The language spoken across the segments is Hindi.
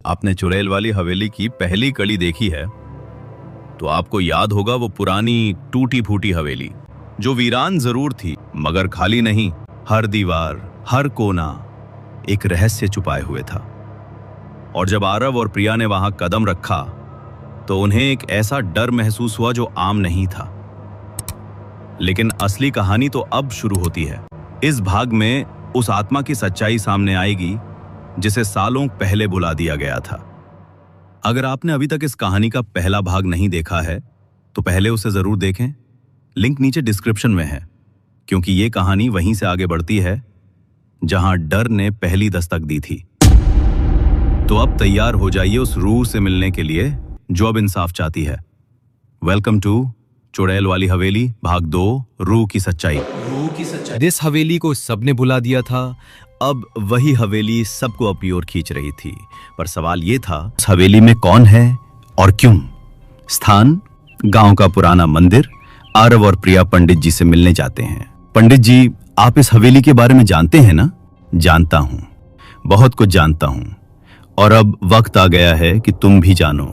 आपने चुड़ैल वाली हवेली की पहली कड़ी देखी है तो आपको याद होगा वो पुरानी टूटी फूटी हवेली जो वीरान जरूर थी मगर खाली नहीं। हर दीवार, हर कोना एक रहस्य छुपाए हुए था। और जब आरव और प्रिया ने वहां कदम रखा तो उन्हें एक ऐसा डर महसूस हुआ जो आम नहीं था। लेकिन असली कहानी तो अब शुरू होती है। इस भाग में उस आत्मा की सच्चाई सामने आएगी जिसे सालों पहले बुला दिया गया था। अगर आपने अभी तक इस कहानी का पहला भाग नहीं देखा है तो पहले उसे जरूर देखें। लिंक नीचे डिस्क्रिप्शन में है, क्योंकि ये कहानी वहीं से आगे बढ़ती है जहां डर ने पहली दस्तक दी थी। तो अब तैयार हो जाइए उस रूह से मिलने के लिए जो अब इंसाफ चाहती है। वेलकम टू चुड़ैल वाली हवेली भाग 2, रूह की सच्चाई। जिस हवेली को सबने बुला दिया था, अब वही हवेली सबको अपनी ओर खींच रही थी। पर सवाल ये था, उस हवेली में कौन है और क्यों? स्थान गांव का पुराना मंदिर। आरव और प्रिया पंडित जी से मिलने जाते हैं। पंडित जी, आप इस हवेली के बारे में जानते हैं ना? जानता हूं, बहुत कुछ जानता हूं, और अब वक्त आ गया है कि तुम भी जानो।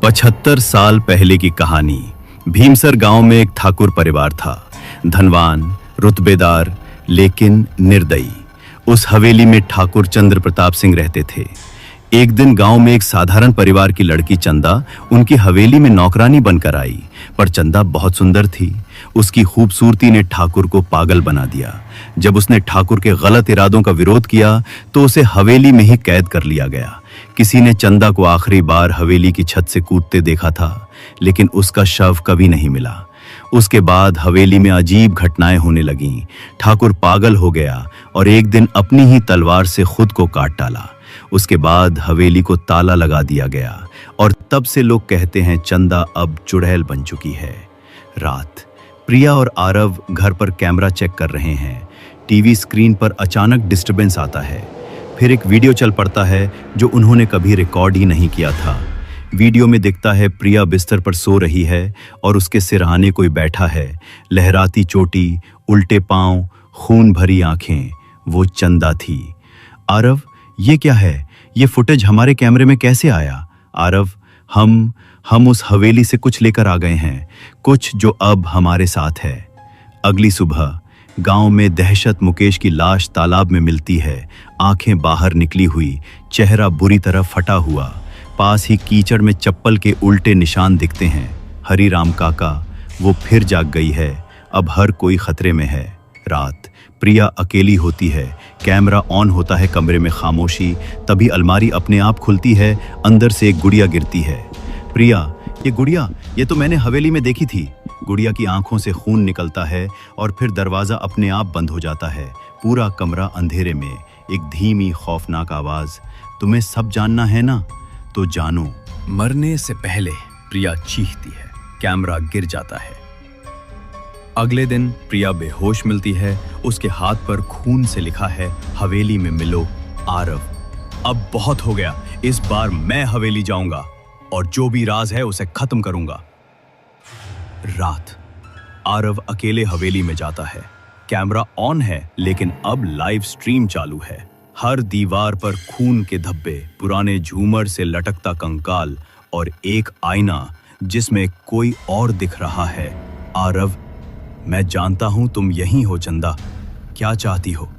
75 साल पहले की कहानी। भीमसर गांव में एक ठाकुर परिवार था, धनवान, रुतबेदार, लेकिन निर्दयी। उस हवेली में ठाकुर चंद्र प्रताप सिंह रहते थे। एक दिन गांव में एक साधारण परिवार की लड़की चंदा उनकी हवेली में नौकरानी बनकर आई। पर चंदा बहुत सुंदर थी। उसकी खूबसूरती ने ठाकुर को पागल बना दिया। जब उसने ठाकुर के गलत इरादों का विरोध किया तो उसे हवेली में ही कैद कर लिया गया। किसी ने चंदा को आखिरी बार हवेली की छत से कूदते देखा था, लेकिन उसका शव कभी नहीं मिला। उसके बाद हवेली में अजीब घटनाएं होने लगीं। ठाकुर पागल हो गया और एक दिन अपनी ही तलवार से खुद को काट डाला। उसके बाद हवेली को ताला लगा दिया गया और तब से लोग कहते हैं चंदा अब चुड़ैल बन चुकी है। रात, प्रिया और आरव घर पर कैमरा चेक कर रहे हैं। टीवी स्क्रीन पर अचानक डिस्टरबेंस आता है। फिर एक वीडियो चल पड़ता है जो उन्होंने कभी रिकॉर्ड ही नहीं किया था। वीडियो में दिखता है प्रिया बिस्तर पर सो रही है और उसके सिरहाने कोई बैठा है। लहराती चोटी, उल्टे पांव, खून भरी आंखें, वो चंदा थी। आरव, ये क्या है? ये फुटेज हमारे कैमरे में कैसे आया? आरव, हम उस हवेली से कुछ लेकर आ गए हैं, कुछ जो अब हमारे साथ है। अगली सुबह गांव में दहशत। मुकेश की लाश तालाब में मिलती है, आंखें बाहर निकली हुई, चेहरा बुरी तरह फटा हुआ। पास ही कीचड़ में चप्पल के उल्टे निशान दिखते हैं। हरिराम काका, वो फिर जाग गई है। अब हर कोई खतरे में है। रात, प्रिया अकेली होती है। कैमरा ऑन होता है, कमरे में खामोशी। तभी अलमारी अपने आप खुलती है, अंदर से एक गुड़िया गिरती है। प्रिया, ये गुड़िया, ये तो मैंने हवेली में देखी थी। गुड़िया की आंखों से खून निकलता है और फिर दरवाजा अपने आप बंद हो जाता है। पूरा कमरा अंधेरे में। एक धीमी खौफनाक आवाज, तुम्हें सब जानना है ना? तो जानो। मरने से पहले प्रिया चीखती है। कैमरा गिर जाता है। अगले दिन प्रिया बेहोश मिलती है। उसके हाथ पर खून से लिखा है, हवेली में मिलो आरव। अब बहुत हो गया, इस बार मैं हवेली जाऊंगा और जो भी राज है उसे खत्म करूंगा। रात, आरव अकेले हवेली में जाता है। कैमरा ऑन है, लेकिन अब लाइव स्ट्रीम चालू है। हर दीवार पर खून के धब्बे, पुराने झूमर से लटकता कंकाल और एक आईना जिसमें कोई और दिख रहा है। आरव, मैं जानता हूं तुम यहीं हो चंदा, क्या चाहती हो?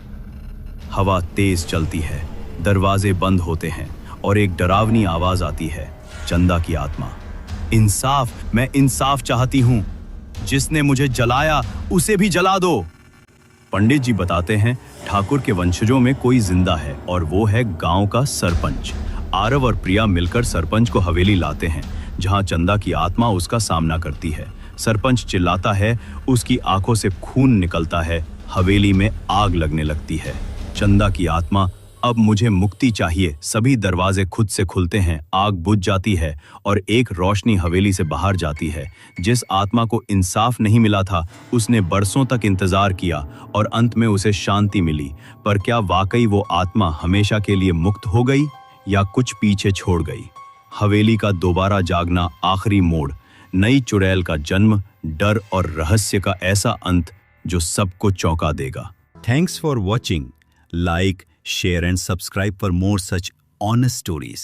हवा तेज चलती है, दरवाजे बंद होते हैं और एक डरावनी आवाज आती है, चंदा की आत्मा। इंसाफ, मैं इंसाफ चाहती हूं। जिसने मुझे जलाया उसे भी जला दो। पंडित जी बताते हैं ठाकुर के वंशजों में कोई जिंदा है और वो है गांव का सरपंच। आरव और प्रिया मिलकर सरपंच को हवेली लाते हैं, जहां चंदा की आत्मा उसका सामना करती है। सरपंच चिल्लाता है, उसकी आंखों से खून निकलता है, हवेली में आग लगने लगती है। चंदा की आत्मा, अब मुझे मुक्ति चाहिए। सभी दरवाजे खुद से खुलते हैं, आग बुझ जाती है और एक रोशनी हवेली से बाहर जाती है। जिस आत्मा को इंसाफ नहीं मिला था, उसने बरसों तक इंतजार किया और अंत में उसे शांति मिली। पर क्या वाकई वो आत्मा हमेशा के लिए मुक्त हो गई या कुछ पीछे छोड़ गई? हवेली का दोबारा जागना, आखिरी मोड़, नई चुड़ैल का जन्म, डर और रहस्य का ऐसा अंत जो सबको चौंका देगा। Thanks for watching. Like, share and subscribe for more such honest stories.